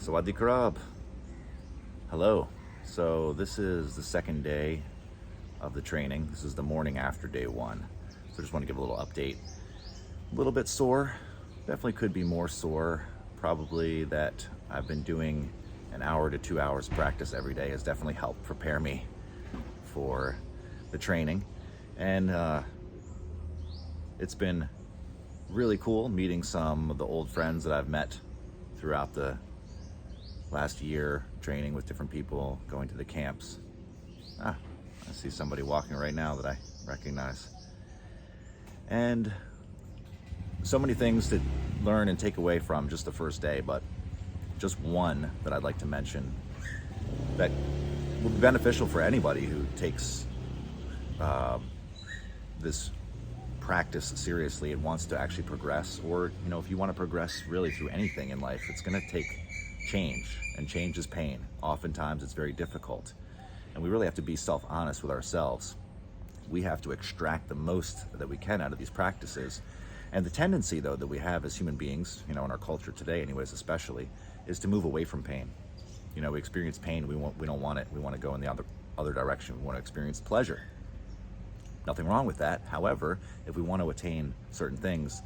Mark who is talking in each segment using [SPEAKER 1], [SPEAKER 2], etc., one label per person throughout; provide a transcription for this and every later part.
[SPEAKER 1] Sawadee Krab. Hello. So this is the second day of the training. This is the morning after day one. So I just want to give a little update. A little bit sore. Definitely could be more sore. Probably that I've been doing an hour to 2 hours practice every day has definitely helped prepare me for the training. And it's been really cool meeting some of the old friends that I've met throughout the last year, training with different people, going to the camps. I see somebody walking right now that I recognize. And so many things to learn and take away from just the first day, but just one that I'd like to mention that will be beneficial for anybody who takes this practice seriously and wants to actually progress, or if you want to progress really through anything in life, it's going to take change, and change is pain. Oftentimes it's very difficult, and we really have to be self-honest with ourselves. We have to extract the most that we can out of these practices. And the tendency, though, that we have as human beings, in our culture today anyways especially, is to move away from pain. We experience pain, we don't want it. We want to go in the other direction. We want to experience pleasure. Nothing wrong with that. However, if we want to attain certain things,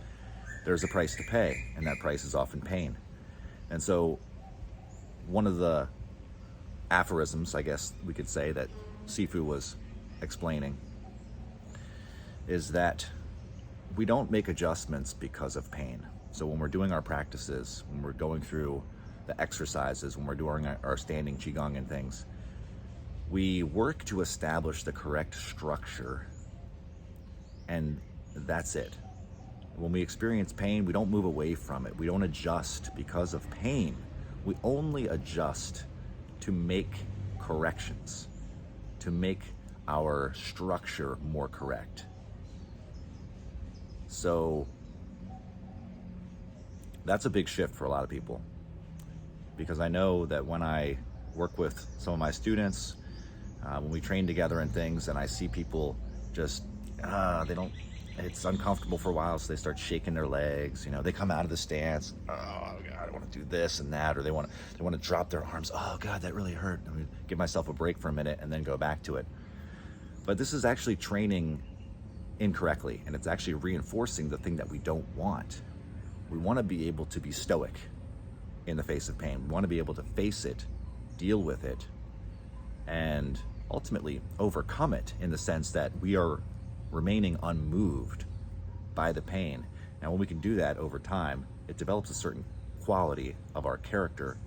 [SPEAKER 1] there's a price to pay, and that price is often pain. And so one of the aphorisms, I guess we could say, that Sifu was explaining is that we don't make adjustments because of pain. So when we're doing our practices, when we're going through the exercises, when we're doing our standing qigong and things, we work to establish the correct structure, and that's it. When we experience pain, we don't move away from it. We don't adjust because of pain. We only adjust to make corrections, to make our structure more correct. So that's a big shift for a lot of people, because I know that when I work with some of my students, when we train together and things, and I see people just, it's uncomfortable for a while, so they start shaking their legs. They come out of the stance, oh God, I want to do this and that, or they want to drop their arms. Oh God, that really hurt. Let me give myself a break for a minute and then go back to it. But this is actually training incorrectly, and it's actually reinforcing the thing that we don't want. We want to be able to be stoic in the face of pain. We want to be able to face it, deal with it, and ultimately overcome it, in the sense that we are remaining unmoved by the pain. Now, when we can do that over time, it develops a certain quality of our character,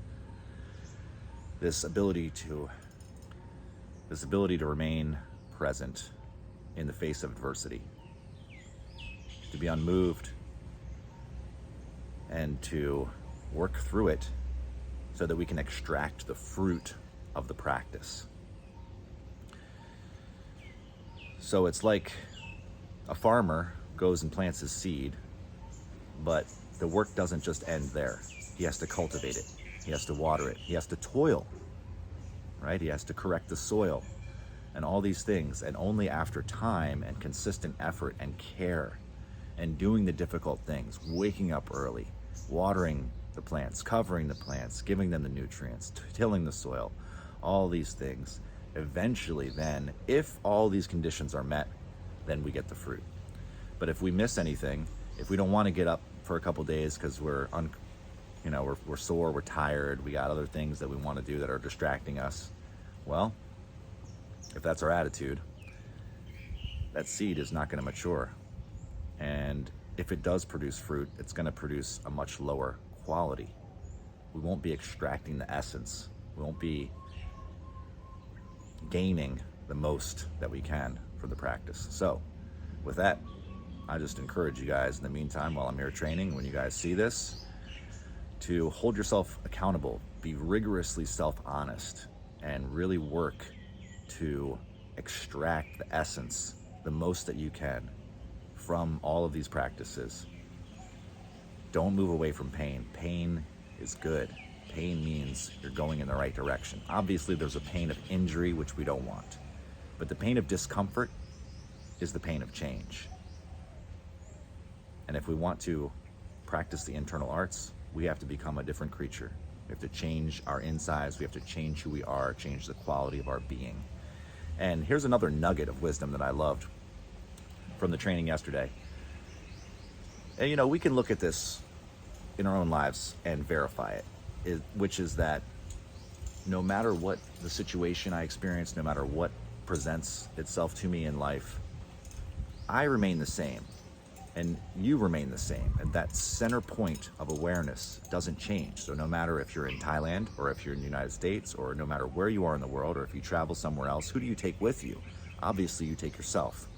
[SPEAKER 1] this ability to remain present in the face of adversity, to be unmoved, and to work through it so that we can extract the fruit of the practice. So it's like a farmer goes and plants his seed, but the work doesn't just end there. He has to cultivate it. He has to water it. He has to toil, right? He has to correct the soil and all these things. And only after time and consistent effort and care and doing the difficult things, waking up early, watering the plants, covering the plants, giving them the nutrients, tilling the soil, all these things, eventually then, if all these conditions are met, then we get the fruit. But if we miss anything, if we don't want to get up for a couple days because we're sore, we're tired, we got other things that we want to do that are distracting us, well, if that's our attitude, that seed is not going to mature. And if it does produce fruit, it's going to produce a much lower quality. We won't be extracting the essence. We won't be gaining the most that we can from the practice. So with that, I just encourage you guys, in the meantime, while I'm here training, when you guys see this, to hold yourself accountable, be rigorously self-honest, and really work to extract the essence, the most that you can, from all of these practices. Don't move away from pain. Pain is good. Pain means you're going in the right direction. Obviously, there's a pain of injury, which we don't want. But the pain of discomfort is the pain of change. And if we want to practice the internal arts, we have to become a different creature. We have to change our insides. We have to change who we are, change the quality of our being. And here's another nugget of wisdom that I loved from the training yesterday. And, you know, we can look at this in our own lives and verify it, which is that no matter what the situation I experience, no matter what presents itself to me in life, I remain the same and you remain the same. And that center point of awareness doesn't change. So no matter if you're in Thailand or if you're in the United States, or no matter where you are in the world, or if you travel somewhere else, who do you take with you? Obviously you take yourself.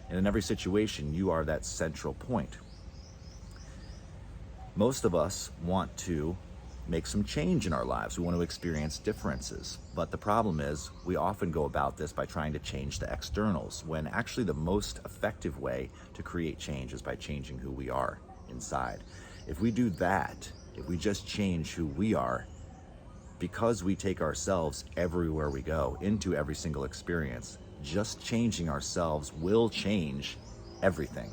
[SPEAKER 1] And in every situation, you are that central point. Most of us want to make some change in our lives. We want to experience differences. But the problem is we often go about this by trying to change the externals, when actually the most effective way to create change is by changing who we are inside. If we do that, if we just change who we are, because we take ourselves everywhere we go, into every single experience, just changing ourselves will change everything.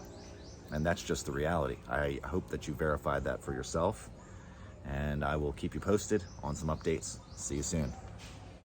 [SPEAKER 1] And that's just the reality. I hope that you verified that for yourself. And I will keep you posted on some updates. See you soon.